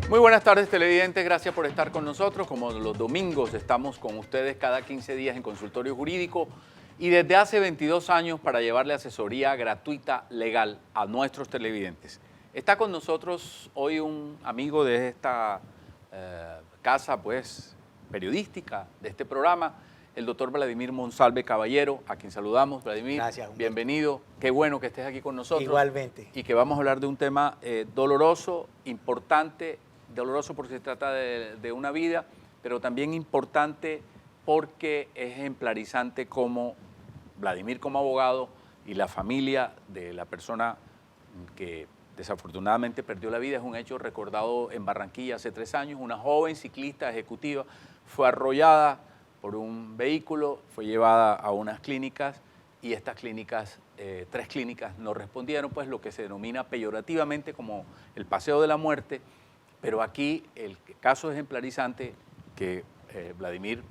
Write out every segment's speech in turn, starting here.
Muy buenas tardes, televidentes. Gracias por estar con nosotros. Como los domingos estamos con ustedes cada 15 días en Consultorio Jurídico y desde hace 22 años para llevarle asesoría gratuita legal a nuestros televidentes. Está con nosotros hoy un amigo de esta casa periodística, de este programa, el doctor Vladimir Monsalve Caballero, a quien saludamos. Vladimir, gracias, Humberto. Bienvenido. Qué bueno que estés aquí con nosotros. Igualmente. Y que vamos a hablar de un tema doloroso, importante, doloroso porque se trata de una vida, pero también importante porque es ejemplarizante como Vladimir como abogado y la familia de la persona que desafortunadamente perdió la vida. Es un hecho recordado en Barranquilla hace 3 años. Una joven ciclista ejecutiva fue arrollada por un vehículo, fue llevada a unas clínicas y estas clínicas, 3 clínicas, no respondieron, pues lo que se denomina peyorativamente como el paseo de la muerte. Pero aquí el caso ejemplarizante que Vladimir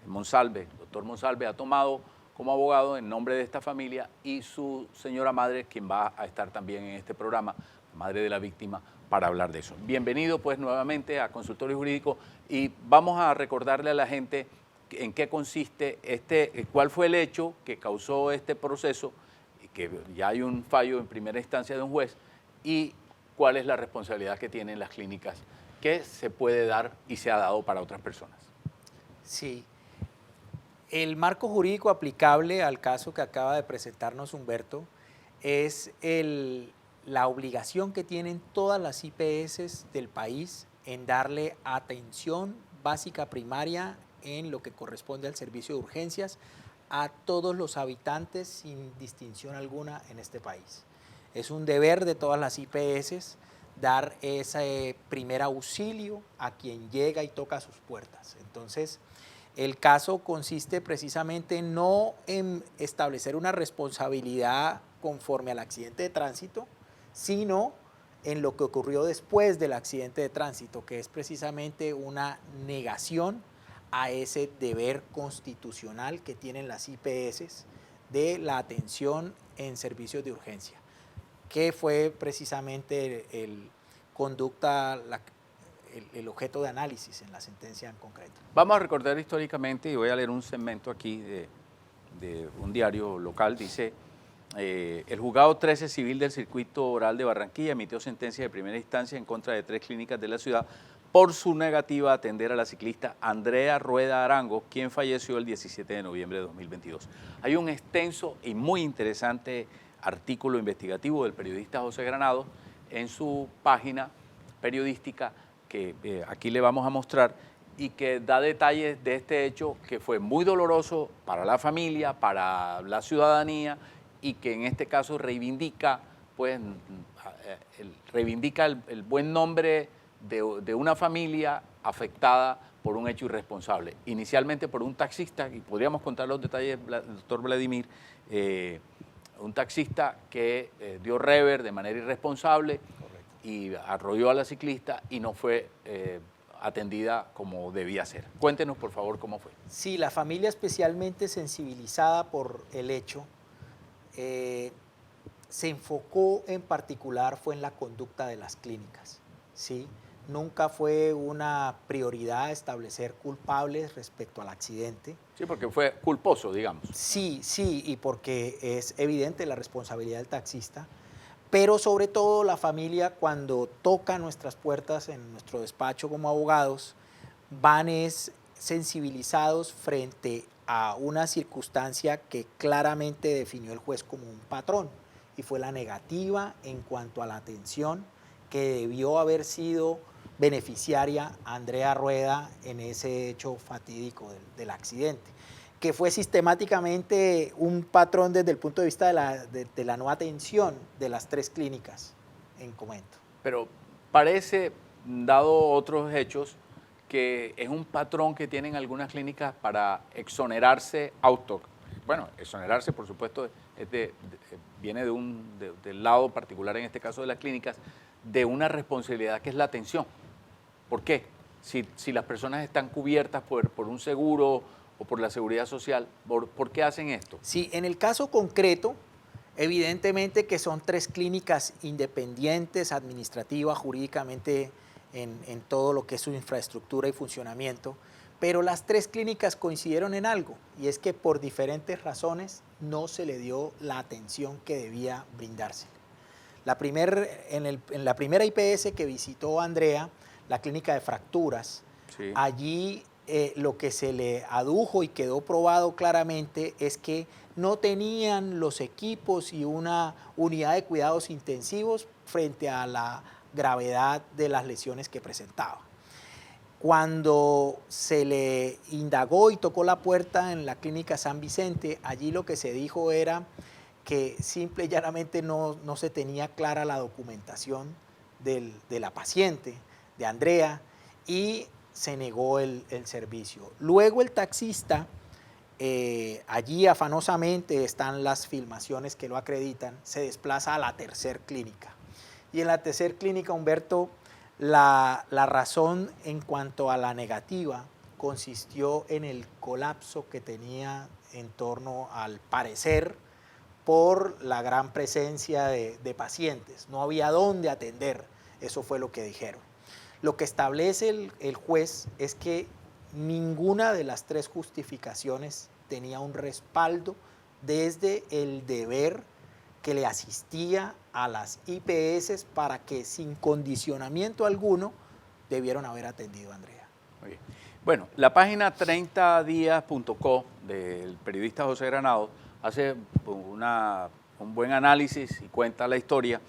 Monsalve, doctor Monsalve, ha tomado como abogado en nombre de esta familia y su señora madre, quien va a estar también en este programa, madre de la víctima, para hablar de eso. Bienvenido pues nuevamente a Consultorio Jurídico y vamos a recordarle a la gente en qué consiste cuál fue el hecho que causó este proceso, que ya hay un fallo en primera instancia de un juez, y cuál es la responsabilidad que tienen las clínicas que se puede dar y se ha dado para otras personas. Sí. El marco jurídico aplicable al caso que acaba de presentarnos Humberto es la obligación que tienen todas las IPS del país en darle atención básica primaria en lo que corresponde al servicio de urgencias a todos los habitantes sin distinción alguna en este país. Es un deber de todas las IPS dar ese primer auxilio a quien llega y toca sus puertas. Entonces, el caso consiste precisamente no en establecer una responsabilidad conforme al accidente de tránsito, sino en lo que ocurrió después del accidente de tránsito, que es precisamente una negación a ese deber constitucional que tienen las IPS de la atención en servicios de urgencia, que fue precisamente el objeto de análisis en la sentencia en concreto. Vamos a recordar históricamente, y voy a leer un segmento aquí de un diario local. Dice: el juzgado 13 civil del circuito oral de Barranquilla emitió sentencia de primera instancia en contra de 3 clínicas de la ciudad por su negativa a atender a la ciclista Andrea Rueda Arango, quien falleció el 17 de noviembre de 2022. Hay un extenso y muy interesante artículo investigativo del periodista José Granados en su página periodística que aquí le vamos a mostrar y que da detalles de este hecho que fue muy doloroso para la familia, para la ciudadanía y que en este caso reivindica el buen nombre de una familia afectada por un hecho irresponsable. Inicialmente por un taxista, y podríamos contar los detalles del doctor Vladimir, un taxista que dio rever de manera irresponsable. Correcto. Y arrolló a la ciclista y no fue atendida como debía ser. Cuéntenos, por favor, cómo fue. Sí, la familia especialmente sensibilizada por el hecho, se enfocó en particular fue en la conducta de las clínicas, ¿sí? Nunca fue una prioridad establecer culpables respecto al accidente. Sí, porque fue culposo, digamos. Sí, y porque es evidente la responsabilidad del taxista, pero sobre todo la familia cuando toca nuestras puertas en nuestro despacho como abogados, van sensibilizados frente a una circunstancia que claramente definió el juez como un patrón, y fue la negativa en cuanto a la atención que debió haber sido beneficiaria Andrea Rueda en ese hecho fatídico del accidente, que fue sistemáticamente un patrón desde el punto de vista de la no atención de las 3 clínicas en comento. Pero parece, dado otros hechos, que es un patrón que tienen algunas clínicas para exonerarse exonerarse, por supuesto, viene del lado particular, en este caso de las clínicas, de una responsabilidad que es la atención. ¿Por qué? Si las personas están cubiertas por un seguro o por la seguridad social, ¿por qué hacen esto? Sí, en el caso concreto, evidentemente que son 3 clínicas independientes, administrativas, jurídicamente en todo lo que es su infraestructura y funcionamiento, pero las 3 clínicas coincidieron en algo, y es que por diferentes razones no se le dio la atención que debía brindarse. En la primera IPS que visitó Andrea, la clínica de fracturas, Sí. allí lo que se le adujo y quedó probado claramente es que no tenían los equipos y una unidad de cuidados intensivos frente a la gravedad de las lesiones que presentaba. Cuando se le indagó y tocó la puerta en la clínica San Vicente, allí lo que se dijo era que simple y llanamente no se tenía clara la documentación de la paciente, de Andrea, y se negó el servicio. Luego el taxista, allí afanosamente están las filmaciones que lo acreditan, se desplaza a la tercer clínica. Y en la tercer clínica, Humberto, la razón en cuanto a la negativa consistió en el colapso que tenía en torno al parecer por la gran presencia de pacientes. No había dónde atender, eso fue lo que dijeron. Lo que establece el juez es que ninguna de las 3 justificaciones tenía un respaldo desde el deber que le asistía a las IPS para que sin condicionamiento alguno debieron haber atendido a Andrea. Muy bien. Bueno, la página 30días.co del periodista José Granados hace un buen análisis y cuenta la historia.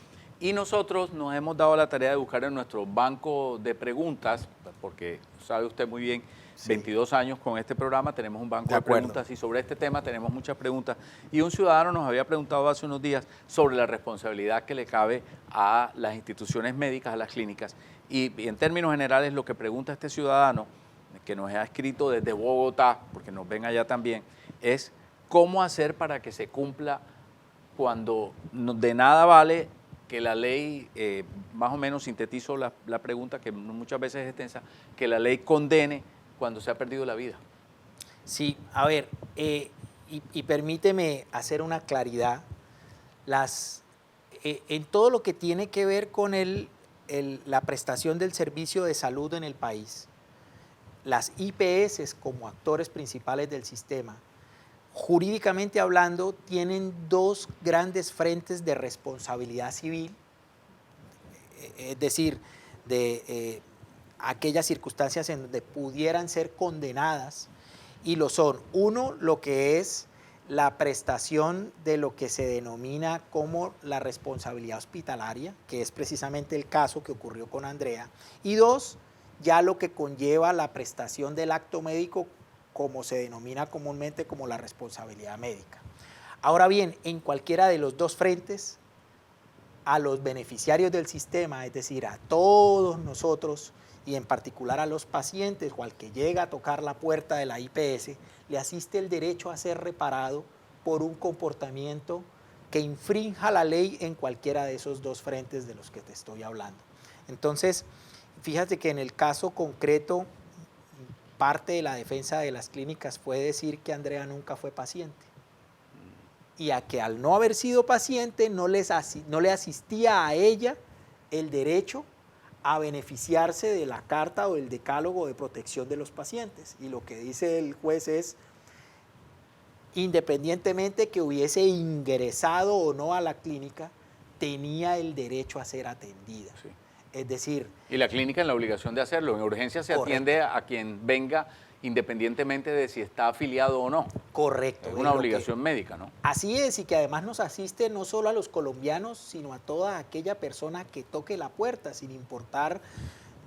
Y nosotros nos hemos dado la tarea de buscar en nuestro banco de preguntas, porque sabe usted muy bien, sí, 22 años con este programa, tenemos un banco de preguntas y sobre este tema tenemos muchas preguntas. Y un ciudadano nos había preguntado hace unos días sobre la responsabilidad que le cabe a las instituciones médicas, a las clínicas. Y en términos generales lo que pregunta este ciudadano, que nos ha escrito desde Bogotá, porque nos ven allá también, es cómo hacer para que se cumpla cuando de nada vale que la ley, más o menos sintetizo la pregunta, que muchas veces es extensa, que la ley condene cuando se ha perdido la vida. Sí, a ver, y permíteme hacer una claridad. En todo lo que tiene que ver con la prestación del servicio de salud en el país, las IPS como actores principales del sistema, jurídicamente hablando, tienen 2 grandes frentes de responsabilidad civil, es decir, de aquellas circunstancias en donde pudieran ser condenadas, y lo son. Uno, lo que es la prestación de lo que se denomina como la responsabilidad hospitalaria, que es precisamente el caso que ocurrió con Andrea, y 2, ya lo que conlleva la prestación del acto médico, como se denomina comúnmente como la responsabilidad médica. Ahora bien, en cualquiera de los 2 frentes, a los beneficiarios del sistema, es decir, a todos nosotros, y en particular a los pacientes o al que llega a tocar la puerta de la IPS, le asiste el derecho a ser reparado por un comportamiento que infrinja la ley en cualquiera de esos 2 frentes de los que te estoy hablando. Entonces, fíjate que en el caso concreto, parte de la defensa de las clínicas fue decir que Andrea nunca fue paciente, y a que al no haber sido paciente no le asistía a ella el derecho a beneficiarse de la carta o el decálogo de protección de los pacientes. Y lo que dice el juez es, independientemente que hubiese ingresado o no a la clínica, tenía el derecho a ser atendida. Sí. Es decir... Y la clínica en la obligación de hacerlo. En urgencia se atiende a quien venga independientemente de si está afiliado o no. Correcto. Es una obligación médica, ¿no? Así es, y que además nos asiste no solo a los colombianos, sino a toda aquella persona que toque la puerta, sin importar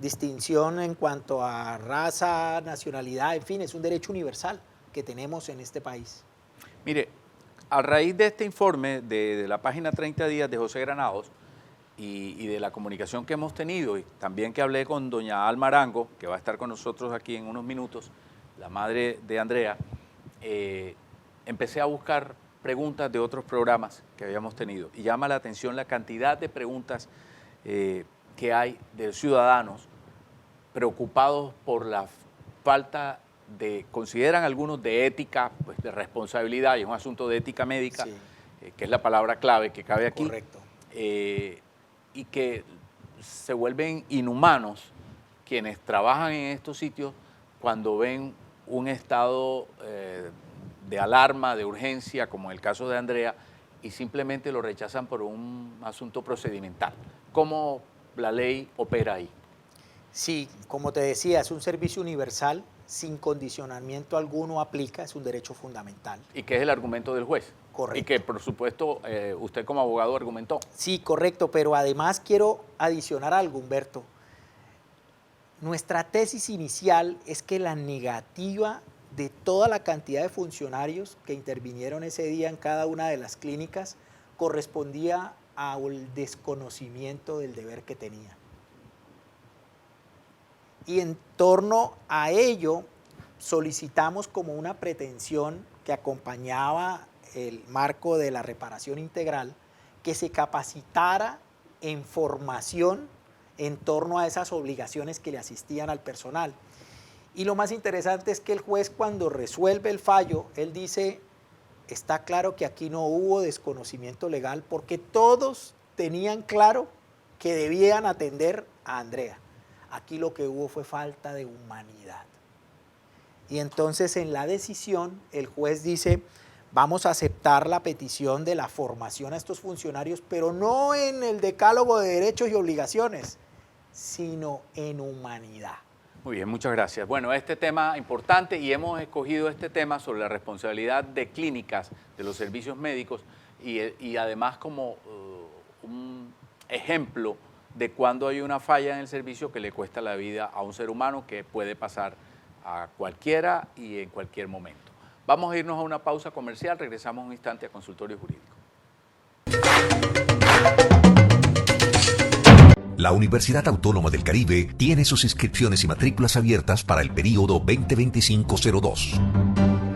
distinción en cuanto a raza, nacionalidad, en fin, es un derecho universal que tenemos en este país. Mire, a raíz de este informe de la página 30 días de José Granados y de la comunicación que hemos tenido, y también que hablé con doña Alma Arango, que va a estar con nosotros aquí en unos minutos, la madre de Andrea, empecé a buscar preguntas de otros programas que habíamos tenido, y llama la atención la cantidad de preguntas que hay de ciudadanos preocupados por la falta de, consideran algunos de ética, pues de responsabilidad, y es un asunto de ética médica, sí, que es la palabra clave que cabe aquí. Correcto. Y que se vuelven inhumanos quienes trabajan en estos sitios, cuando ven un estado de alarma, de urgencia, como en el caso de Andrea, y simplemente lo rechazan por un asunto procedimental? ¿Cómo la ley opera ahí? Sí, como te decía, es un servicio universal, sin condicionamiento alguno aplica, es un derecho fundamental. ¿Y qué es el argumento del juez? Correcto. Y que, por supuesto, usted como abogado argumentó. Sí, correcto, pero además quiero adicionar algo, Humberto. Nuestra tesis inicial es que la negativa de toda la cantidad de funcionarios que intervinieron ese día en cada una de las clínicas correspondía al desconocimiento del deber que tenían. Y en torno a ello solicitamos como una pretensión que acompañaba el marco de la reparación integral, que se capacitara en formación en torno a esas obligaciones que le asistían al personal. Y lo más interesante es que el juez, cuando resuelve el fallo, él dice, está claro que aquí no hubo desconocimiento legal porque todos tenían claro que debían atender a Andrea. Aquí lo que hubo fue falta de humanidad. Y entonces en la decisión el juez dice, vamos a aceptar la petición de la formación a estos funcionarios, pero no en el decálogo de derechos y obligaciones, sino en humanidad. Muy bien, muchas gracias. Bueno, este tema importante, y hemos escogido este tema sobre la responsabilidad de clínicas de los servicios médicos y además como un ejemplo de cuando hay una falla en el servicio que le cuesta la vida a un ser humano, que puede pasar a cualquiera y en cualquier momento. Vamos a irnos a una pausa comercial, regresamos un instante a Consultorio Jurídico. La Universidad Autónoma del Caribe tiene sus inscripciones y matrículas abiertas para el período 2025-02.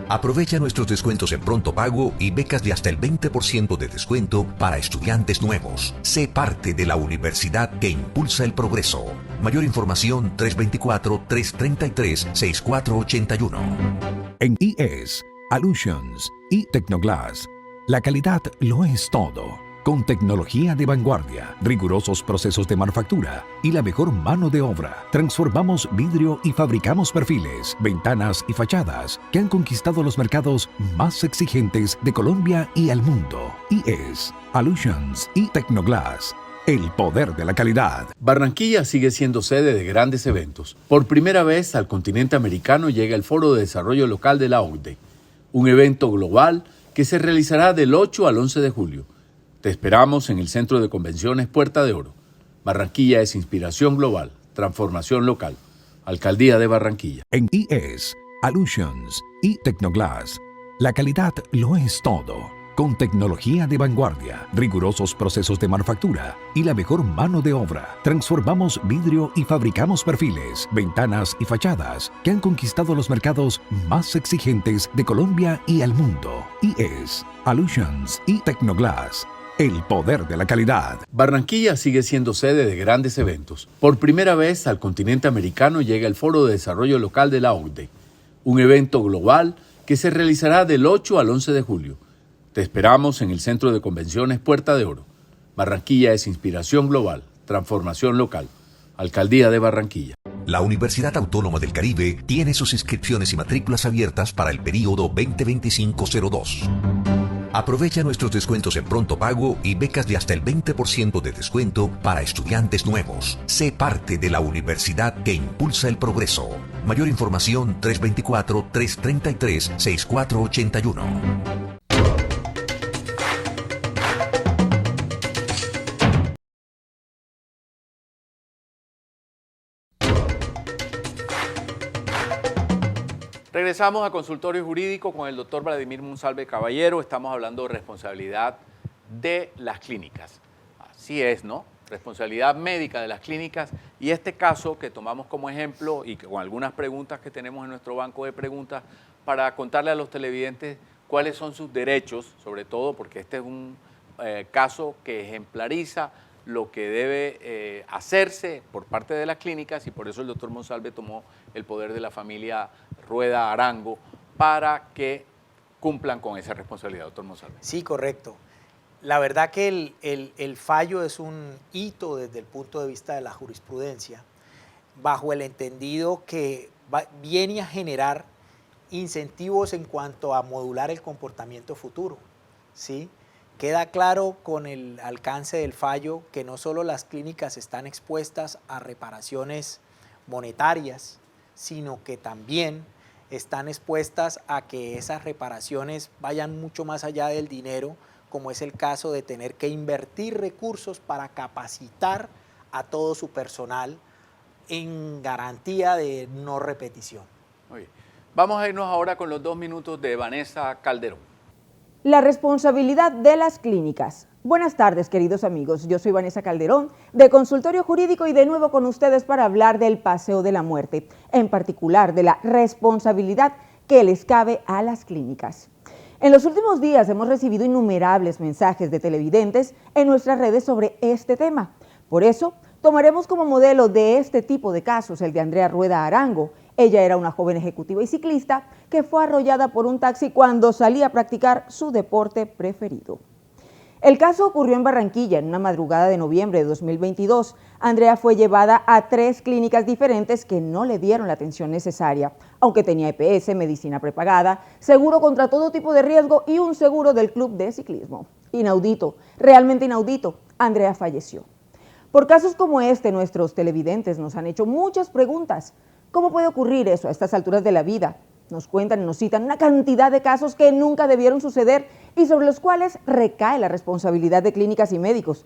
Aprovecha nuestros descuentos en pronto pago y becas de hasta el 20% de descuento para estudiantes nuevos. Sé parte de la universidad que impulsa el progreso. Mayor información 324-333-6481. En IES, Allusions y Tecnoglass, la calidad lo es todo. Con tecnología de vanguardia, rigurosos procesos de manufactura y la mejor mano de obra, transformamos vidrio y fabricamos perfiles, ventanas y fachadas que han conquistado los mercados más exigentes de Colombia y el mundo. IES, Allusions y Tecnoglass. El poder de la calidad. Barranquilla sigue siendo sede de grandes eventos. Por primera vez al continente americano llega el Foro de Desarrollo Local de la OCDE, un evento global que se realizará del 8 al 11 de julio. Te esperamos en el Centro de Convenciones Puerta de Oro. Barranquilla es inspiración global, transformación local. Alcaldía de Barranquilla. En IES, Allusions y Tecnoglass, la calidad lo es todo. Con tecnología de vanguardia, rigurosos procesos de manufactura y la mejor mano de obra, transformamos vidrio y fabricamos perfiles, ventanas y fachadas que han conquistado los mercados más exigentes de Colombia y el mundo. IES, Allusions y Tecnoglass. El poder de la calidad. Barranquilla sigue siendo sede de grandes eventos. Por primera vez al continente americano llega el Foro de Desarrollo Local de la OCDE, un evento global que se realizará del 8 al 11 de julio. Te esperamos en el Centro de Convenciones Puerta de Oro. Barranquilla es inspiración global, transformación local. Alcaldía de Barranquilla. La Universidad Autónoma del Caribe tiene sus inscripciones y matrículas abiertas para el período 2025-02. Aprovecha nuestros descuentos en pronto pago y becas de hasta el 20% de descuento para estudiantes nuevos. Sé parte de la universidad que impulsa el progreso. Mayor información 324-333-6481. Regresamos a Consultorio Jurídico con el doctor Vladimir Monsalve Caballero. Estamos hablando de responsabilidad de las clínicas. Así es, ¿no? Responsabilidad médica de las clínicas. Y este caso que tomamos como ejemplo y con algunas preguntas que tenemos en nuestro banco de preguntas para contarle a los televidentes cuáles son sus derechos, sobre todo porque este es un caso que ejemplariza lo que debe hacerse por parte de las clínicas, y por eso el doctor Monsalve tomó el poder de la familia Rueda Arango para que cumplan con esa responsabilidad, doctor Monsalve. Sí, correcto. La verdad que el fallo es un hito desde el punto de vista de la jurisprudencia. bajo el entendido que viene a generar incentivos en cuanto a modular el comportamiento futuro, ¿sí? Queda claro con el alcance del fallo que no solo las clínicas están expuestas a reparaciones monetarias, sino que también están expuestas a que esas reparaciones vayan mucho más allá del dinero, como es el caso de tener que invertir recursos para capacitar a todo su personal en garantía de no repetición. Muy bien. Vamos a irnos ahora con los 2 minutos de Vanessa Calderón. La responsabilidad de las clínicas. Buenas tardes, queridos amigos. Yo soy Vanessa Calderón, de Consultorio Jurídico, y de nuevo con ustedes para hablar del paseo de la muerte, en particular de la responsabilidad que les cabe a las clínicas. En los últimos días hemos recibido innumerables mensajes de televidentes en nuestras redes sobre este tema. Por eso, tomaremos como modelo de este tipo de casos el de Andrea Rueda Arango. Ella era una joven ejecutiva y ciclista que fue arrollada por un taxi cuando salía a practicar su deporte preferido. El caso ocurrió en Barranquilla en una madrugada de noviembre de 2022. Andrea fue llevada a 3 clínicas diferentes que no le dieron la atención necesaria, aunque tenía EPS, medicina prepagada, seguro contra todo tipo de riesgo y un seguro del club de ciclismo. Inaudito, realmente inaudito, Andrea falleció. Por casos como este, nuestros televidentes nos han hecho muchas preguntas. ¿Cómo puede ocurrir eso a estas alturas de la vida? Nos cuentan y nos citan una cantidad de casos que nunca debieron suceder y sobre los cuales recae la responsabilidad de clínicas y médicos,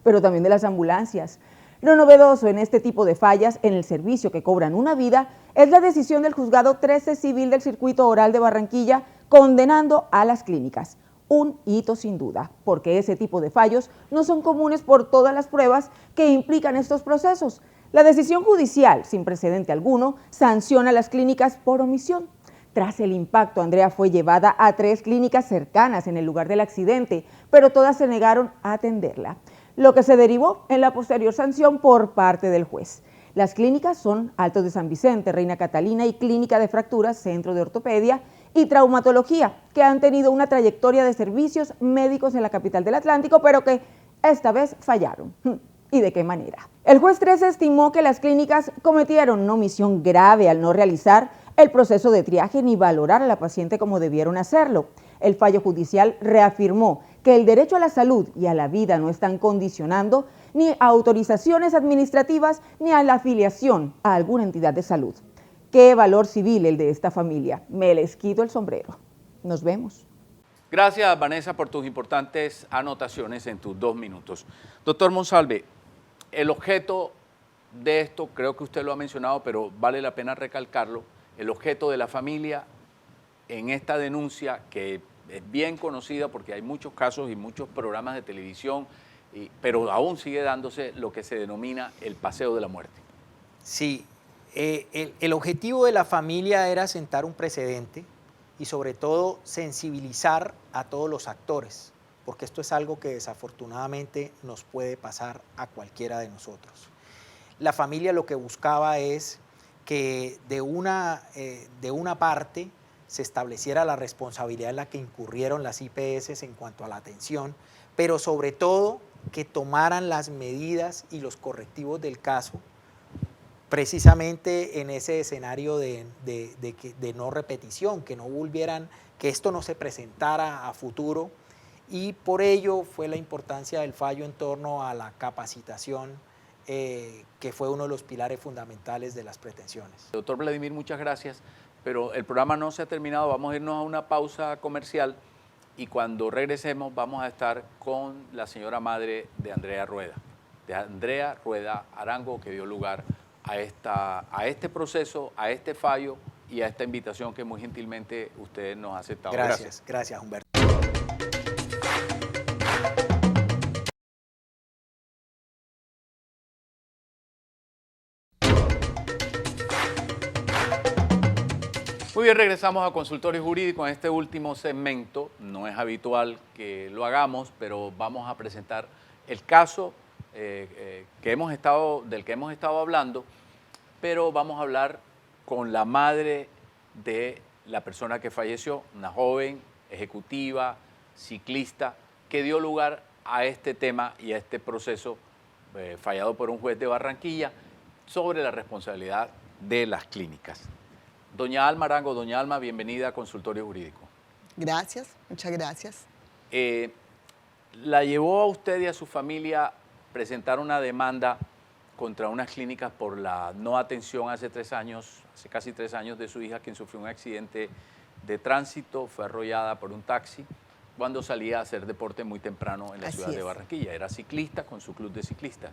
pero también de las ambulancias. Lo novedoso en este tipo de fallas en el servicio que cobran una vida es la decisión del Juzgado 13 Civil del Circuito Oral de Barranquilla condenando a las clínicas. Un hito sin duda, porque ese tipo de fallos no son comunes por todas las pruebas que implican estos procesos. La decisión judicial, sin precedente alguno, sanciona a las clínicas por omisión. Tras el impacto, Andrea fue llevada a 3 clínicas cercanas en el lugar del accidente, pero todas se negaron a atenderla, lo que se derivó en la posterior sanción por parte del juez. Las clínicas son Altos de San Vicente, Reina Catalina y Clínica de Fracturas, Centro de Ortopedia y Traumatología, que han tenido una trayectoria de servicios médicos en la capital del Atlántico, pero que esta vez fallaron. ¿Y de qué manera? El juez 13 estimó que las clínicas cometieron una omisión grave al no realizar el proceso de triaje ni valorar a la paciente como debieron hacerlo. El fallo judicial reafirmó que el derecho a la salud y a la vida no están condicionando ni a autorizaciones administrativas ni a la afiliación a alguna entidad de salud. Qué valor civil el de esta familia. Me les quito el sombrero. Nos vemos. Gracias, Vanessa, por tus importantes anotaciones en tus 2 minutos. Doctor Monsalve, el objeto de esto, creo que usted lo ha mencionado, pero vale la pena recalcarlo, el objeto de la familia en esta denuncia, que es bien conocida porque hay muchos casos y muchos programas de televisión, pero aún sigue dándose lo que se denomina el paseo de la muerte. Sí, el objetivo de la familia era sentar un precedente y sobre todo sensibilizar a todos los actores, porque esto es algo que desafortunadamente nos puede pasar a cualquiera de nosotros. La familia lo que buscaba es que de una parte se estableciera la responsabilidad en la que incurrieron las IPS en cuanto a la atención, pero sobre todo que tomaran las medidas y los correctivos del caso, precisamente en ese escenario de no repetición, que no volvieran, que esto no se presentara a futuro, y por ello fue la importancia del fallo en torno a la capacitación, que fue uno de los pilares fundamentales de las pretensiones. Doctor Vladimir, muchas gracias, pero el programa no se ha terminado, vamos a irnos a una pausa comercial y cuando regresemos vamos a estar con la señora madre de Andrea Rueda Arango, que dio lugar a este proceso, a este fallo y a esta invitación que muy gentilmente usted nos ha aceptado. Gracias, Humberto. Muy bien, regresamos a Consultorio Jurídico en este último segmento. No es habitual que lo hagamos, pero vamos a presentar el caso del que hemos estado hablando, pero vamos a hablar con la madre de la persona que falleció, una joven ejecutiva, ciclista, que dio lugar a este tema y a este proceso fallado por un juez de Barranquilla, sobre la responsabilidad de las clínicas. Doña Alma Arango, doña Alma, bienvenida a Consultorio Jurídico. Gracias, muchas gracias. ¿La llevó a usted y a su familia presentar una demanda contra unas clínicas por la no atención hace casi 3 años de su hija, quien sufrió un accidente de tránsito, fue arrollada por un taxi cuando salía a hacer deporte muy temprano en la ciudad de Barranquilla? Era ciclista con su club de ciclistas.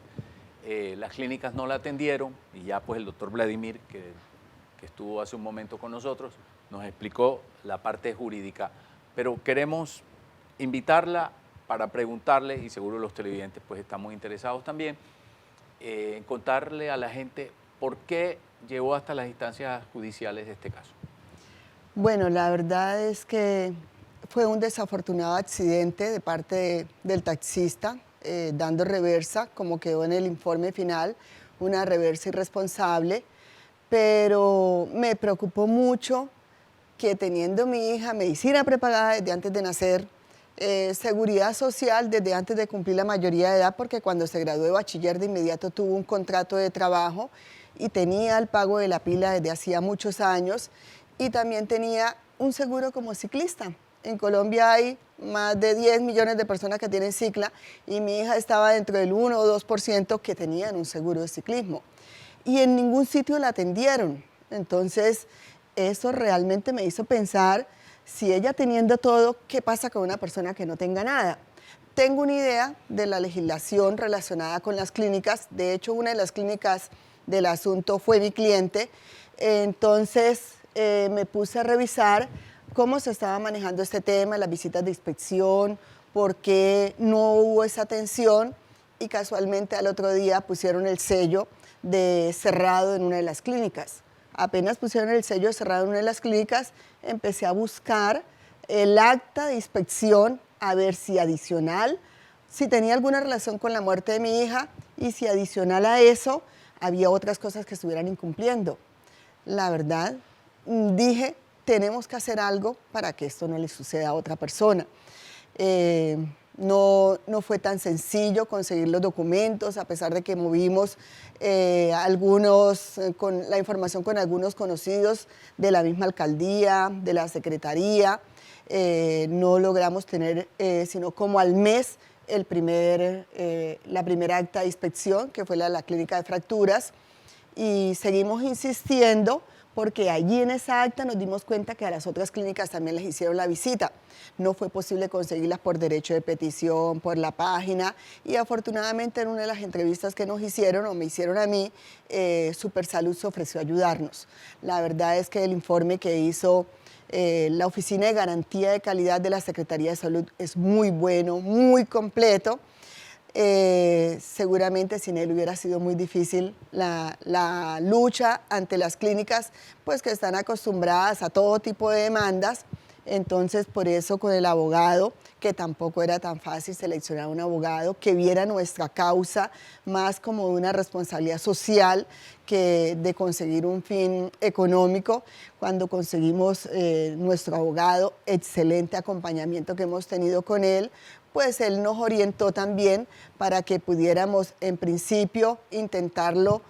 Las clínicas no la atendieron y ya pues el doctor Vladimir, que estuvo hace un momento con nosotros, nos explicó la parte jurídica, pero queremos invitarla para preguntarle, y seguro los televidentes pues estamos interesados también, en contarle a la gente por qué llegó hasta las instancias judiciales de este caso. Bueno, la verdad es que fue un desafortunado accidente de parte del taxista, dando reversa, como quedó en el informe final, una reversa irresponsable, pero me preocupó mucho que teniendo mi hija medicina prepagada desde antes de nacer, seguridad social desde antes de cumplir la mayoría de edad, porque cuando se graduó de bachiller de inmediato tuvo un contrato de trabajo y tenía el pago de la pila desde hacía muchos años y también tenía un seguro como ciclista. En Colombia hay más de 10 millones de personas que tienen cicla y mi hija estaba dentro del 1 o 2% que tenían un seguro de ciclismo. Y en ningún sitio la atendieron. Entonces, eso realmente me hizo pensar, si ella teniendo todo, ¿qué pasa con una persona que no tenga nada? Tengo una idea de la legislación relacionada con las clínicas. De hecho, una de las clínicas del asunto fue mi cliente. Entonces, me puse a revisar cómo se estaba manejando este tema, las visitas de inspección, por qué no hubo esa atención y casualmente al otro día pusieron el sello de cerrado en una de las clínicas. Apenas pusieron el sello de cerrado en una de las clínicas, empecé a buscar el acta de inspección a ver si adicional, si tenía alguna relación con la muerte de mi hija y si adicional a eso había otras cosas que estuvieran incumpliendo. La verdad, dije, tenemos que hacer algo para que esto no le suceda a otra persona. No fue tan sencillo conseguir los documentos, a pesar de que movimos con la información con algunos conocidos de la misma alcaldía, de la secretaría. No logramos tener, sino como al mes, la primera acta de inspección, que fue la clínica de fracturas, y seguimos insistiendo porque allí en esa acta nos dimos cuenta que a las otras clínicas también les hicieron la visita. No fue posible conseguirlas por derecho de petición, por la página, y afortunadamente en una de las entrevistas que nos hicieron, o me hicieron a mí, Supersalud se ofreció a ayudarnos. La verdad es que el informe que hizo la Oficina de Garantía de Calidad de la Secretaría de Salud es muy bueno, muy completo. Seguramente sin él hubiera sido muy difícil la lucha ante las clínicas, pues que están acostumbradas a todo tipo de demandas. Entonces, por eso con el abogado, que tampoco era tan fácil seleccionar un abogado que viera nuestra causa más como una responsabilidad social que de conseguir un fin económico. Cuando conseguimos nuestro abogado, excelente acompañamiento que hemos tenido con él, pues él nos orientó también para que pudiéramos en principio intentarlo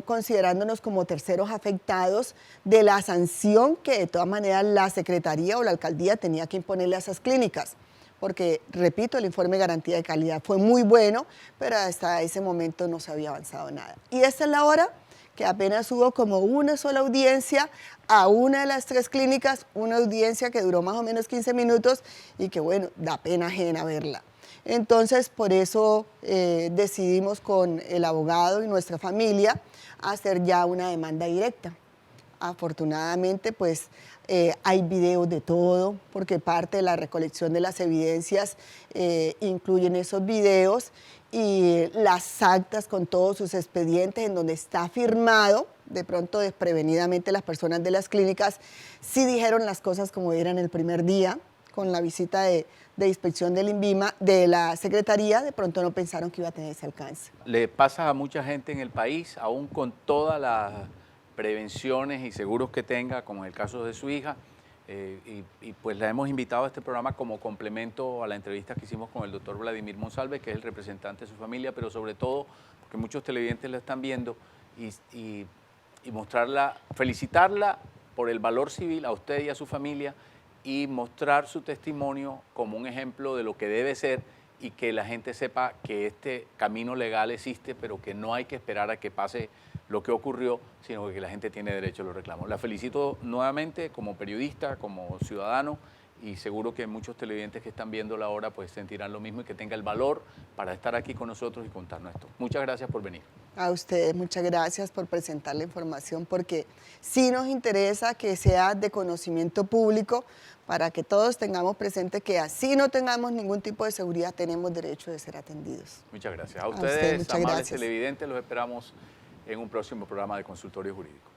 considerándonos como terceros afectados de la sanción que de todas maneras la Secretaría o la Alcaldía tenía que imponerle a esas clínicas. Porque, repito, el informe de garantía de calidad fue muy bueno, pero hasta ese momento no se había avanzado nada. Y esta es la hora que apenas hubo como una sola audiencia a una de las 3 clínicas, una audiencia que duró más o menos 15 minutos y que, bueno, da pena ajena verla. Entonces, por eso decidimos con el abogado y nuestra familia hacer ya una demanda directa. Afortunadamente, pues hay videos de todo, porque parte de la recolección de las evidencias incluyen esos videos y las actas con todos sus expedientes en donde está firmado. De pronto, desprevenidamente, las personas de las clínicas sí dijeron las cosas como eran el primer día, con la visita de inspección del INVIMA, de la Secretaría, de pronto no pensaron que iba a tener ese alcance. Le pasa a mucha gente en el país, aún con todas las prevenciones y seguros que tenga, como en el caso de su hija, y pues la hemos invitado a este programa como complemento a la entrevista que hicimos con el doctor Vladimir Monsalve, que es el representante de su familia, pero sobre todo, porque muchos televidentes lo están viendo, y mostrarla, felicitarla por el valor civil a usted y a su familia y mostrar su testimonio como un ejemplo de lo que debe ser y que la gente sepa que este camino legal existe, pero que no hay que esperar a que pase lo que ocurrió, sino que la gente tiene derecho a los reclamos. La felicito nuevamente como periodista, como ciudadano, y seguro que muchos televidentes que están viéndola ahora pues sentirán lo mismo y que tenga el valor para estar aquí con nosotros y contarnos esto. Muchas gracias por venir. A ustedes, muchas gracias por presentar la información, porque sí nos interesa que sea de conocimiento público para que todos tengamos presente que así no tengamos ningún tipo de seguridad, tenemos derecho de ser atendidos. Muchas gracias. A A usted, ustedes, muchas amables gracias. televidentes, los esperamos en un próximo programa de Consultorio Jurídico.